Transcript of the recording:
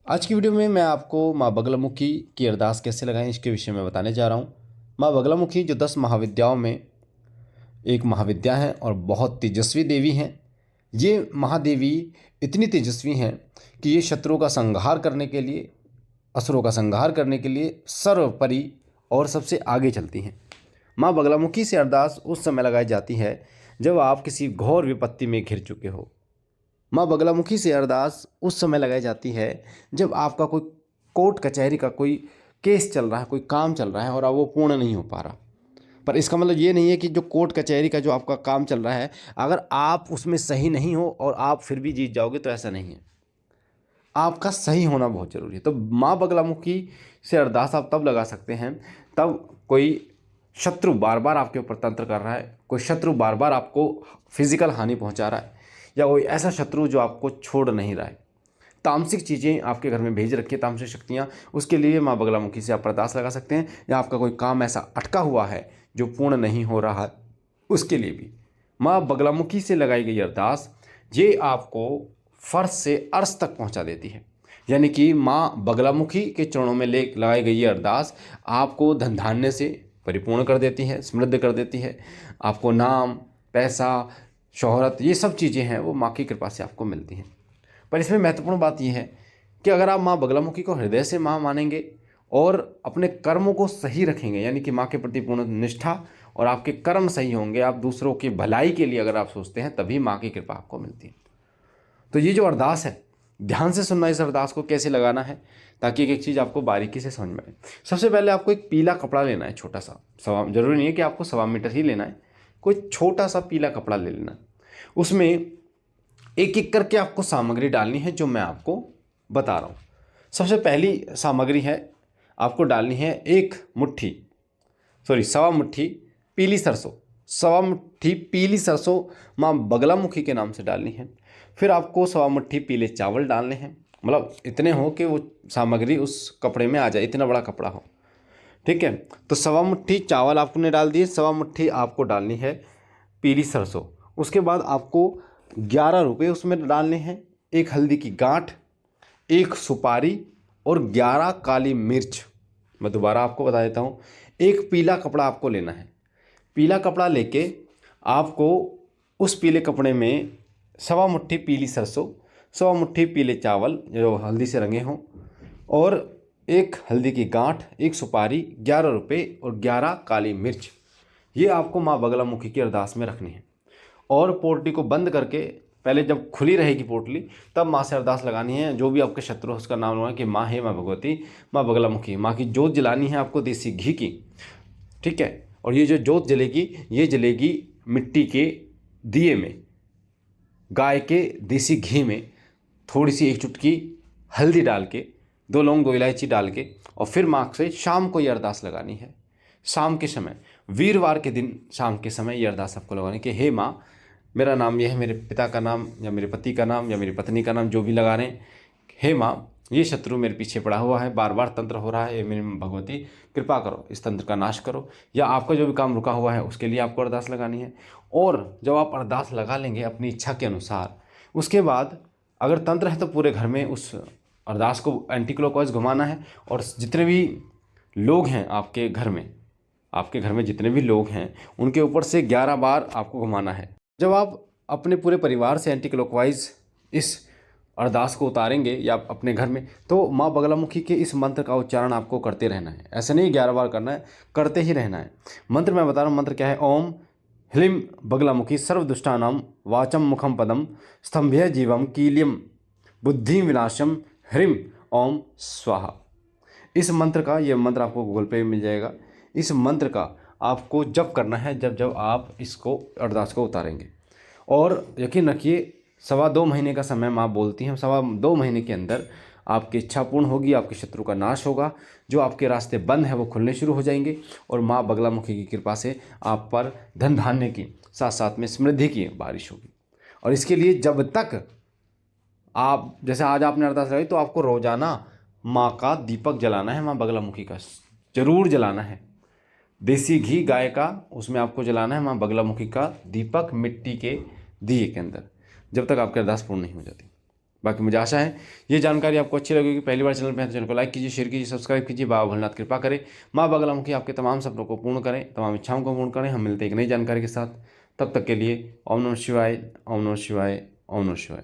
आज की वीडियो में मैं आपको माँ बगलामुखी की अरदास कैसे लगाएं इसके विषय में बताने जा रहा हूँ। माँ बगलामुखी जो 10 महाविद्याओं में एक महाविद्या है और बहुत तेजस्वी देवी हैं। ये महादेवी इतनी तेजस्वी हैं कि ये शत्रुओं का संहार करने के लिए, असुरों का संहार करने के लिए सर्वोपरि और सबसे आगे चलती हैं। माँ बगलामुखी से अरदास उस समय लगाई जाती है जब आप किसी घोर विपत्ति में घिर चुके हो। माँ बगलामुखी से अरदास उस समय लगाई जाती है जब आपका कोई कोर्ट कचहरी का कोई केस चल रहा है, कोई काम चल रहा है और अब वो पूर्ण नहीं हो पा रहा। पर इसका मतलब ये नहीं है कि जो कोर्ट कचहरी का जो आपका काम चल रहा है, अगर आप उसमें सही नहीं हो और आप फिर भी जीत जाओगे, तो ऐसा नहीं है। आपका सही होना बहुत ज़रूरी है। तो माँ बगलामुखी से अरदास आप तब लगा सकते हैं तब कोई शत्रु बार बार आपके ऊपर तंत्र कर रहा है, कोई शत्रु बार बार आपको फिजिकल हानि पहुंचा रहा है, या कोई ऐसा शत्रु जो आपको छोड़ नहीं रहा है, तामसिक चीज़ें आपके घर में भेज रखी है, तामसिक शक्तियाँ, उसके लिए माँ बगलामुखी से आप अरदास लगा सकते हैं। या आपका कोई काम ऐसा अटका हुआ है जो पूर्ण नहीं हो रहा है, उसके लिए भी माँ बगलामुखी से लगाई गई अरदास ये आपको फर्श से अर्श तक पहुँचा देती है। यानी कि माँ बगलामुखी के चरणों में ले लगाई गई ये अरदास आपको धन धान्य से परिपूर्ण कर देती है, समृद्ध कर देती है। आपको नाम, पैसा, शोहरत, ये सब चीज़ें हैं वो माँ की कृपा से आपको मिलती हैं। पर इसमें महत्वपूर्ण बात यह है कि अगर आप माँ बगलामुखी को हृदय से माँ मानेंगे और अपने कर्मों को सही रखेंगे, यानी कि माँ के प्रति पूर्ण निष्ठा, और आपके कर्म सही होंगे, आप दूसरों की भलाई के लिए अगर आप सोचते हैं, तभी माँ की कृपा आपको मिलती है। तो ये जो अरदास है, ध्यान से सुनना इस अरदास को कैसे लगाना है, ताकि एक एक चीज़ आपको बारीकी से समझ में आए। सबसे पहले आपको एक पीला कपड़ा लेना है, छोटा सा, जरूरी नहीं है कि आपको 1.25 मीटर ही लेना है, कोई छोटा सा पीला कपड़ा ले लेना। उसमें एक एक करके आपको सामग्री डालनी है जो मैं आपको बता रहा हूँ। सबसे पहली सामग्री है, आपको डालनी है 1.25 मुट्ठी पीली सरसों। 1.25 मुट्ठी पीली सरसों माँ बगलामुखी के नाम से डालनी है। फिर आपको 1.25 मुट्ठी पीले चावल डालने हैं, मतलब इतने हो कि वो सामग्री उस कपड़े में आ जाए, इतना बड़ा कपड़ा हो। ठीक है, तो 1.25 मुट्ठी चावल आपने डाल दिए, 1.25 मुट्ठी आपको डालनी है पीली सरसों। उसके बाद आपको 11 रुपये उसमें डालने हैं, एक हल्दी की गांठ, एक सुपारी और 11 काली मिर्च। मैं दोबारा आपको बता देता हूँ, एक पीला कपड़ा आपको लेना है। पीला कपड़ा लेके आपको उस पीले कपड़े में 1.25 मुट्ठी पीली सरसों, 1.25 मुट्ठी पीले चावल जो हल्दी से रंगे हों, और एक हल्दी की गांठ, एक सुपारी, 11 रुपये और 11 काली मिर्च, ये आपको माँ बगलामुखी की अरदास में रखनी है। और पोटली को बंद करके, पहले जब खुली रहेगी पोटली तब माँ से अरदास लगानी है। जो भी आपके शत्रु है उसका नाम लगाना कि माँ है, माँ भगवती, माँ बगलामुखी। माँ की जोत जलानी है आपको देसी घी की। ठीक है, और ये जो जोत जलेगी ये जलेगी मिट्टी के दिए में, गाय के देसी घी में, थोड़ी सी 1 चुटकी हल्दी डाल के, 2 लौंग 2 इलायची डाल के, और फिर माँ से शाम को ये अरदास लगानी है। शाम के समय, वीरवार के दिन शाम के समय ये अरदास आपको लगानी कि हे माँ, मेरा नाम यह है, मेरे पिता का नाम या मेरे पति का नाम या मेरी पत्नी का नाम, जो भी लगा रहे हैं, हे माँ, ये शत्रु मेरे पीछे पड़ा हुआ है, बार बार तंत्र हो रहा है, ये मेरी भगवती कृपा करो, इस तंत्र का नाश करो। या आपका जो भी काम रुका हुआ है उसके लिए आपको अरदास लगानी है। और जब आप अरदास लगा लेंगे अपनी इच्छा के अनुसार, उसके बाद अगर तंत्र है तो पूरे घर में उस अरदास को एंटी क्लॉकवाइज घुमाना है। और जितने भी लोग हैं आपके घर में जितने भी लोग हैं उनके ऊपर से 11 बार आपको घुमाना है। जब आप अपने पूरे परिवार से एंटी क्लॉकवाइज इस अरदास को उतारेंगे या अपने घर में, तो माँ बगलामुखी के इस मंत्र का उच्चारण आपको करते रहना है। ऐसे नहीं 11 बार करना है, करते ही रहना है। मंत्र मैं बता रहा हूँ, मंत्र क्या है। ओम ह्लीं बगलामुखी सर्वदुष्टानां वाचम मुखम पदम स्तंभ्य जीवम कील्यम बुद्धि विनाशम ह्रीं ओम स्वाहा। इस मंत्र का, ये मंत्र आपको गूगल पे मिल जाएगा। इस मंत्र का आपको जप करना है जब आप इसको अरदास को उतारेंगे। और यकीन रखिए 2.25 महीने का समय माँ बोलती हैं, 2.25 महीने के अंदर आपकी इच्छा पूर्ण होगी, आपके शत्रु का नाश होगा, जो आपके रास्ते बंद हैं वो खुलने शुरू हो जाएंगे, और माँ बगलामुखी की कृपा से आप पर धन धान्य की, साथ साथ में समृद्धि की बारिश होगी। और इसके लिए जब तक आप, जैसे आज आपने अरदास लगाई, तो आपको रोजाना माँ का दीपक जलाना है, माँ बगलामुखी का जरूर जलाना है। देसी घी गाय का, उसमें आपको जलाना है माँ बगलामुखी का दीपक मिट्टी के दिए के अंदर, जब तक आपकी अरदास पूर्ण नहीं हो जाती। बाकी मुझे आशा है ये जानकारी आपको अच्छी लगेगी। पहली बार चैनल पे हैं तो चैनल को लाइक कीजिए, शेयर कीजिए, सब्सक्राइब कीजिए। बाबा भोलेनाथ कृपा करें, माँ बगलामुखी आपके तमाम सपनों को पूर्ण करें, तमाम इच्छाओं को पूर्ण करें। हम मिलते हैं एक नई जानकारी के साथ, तब तक के लिए ओम नमः शिवाय, ओम नमः शिवाय, ओम नमः शिवाय।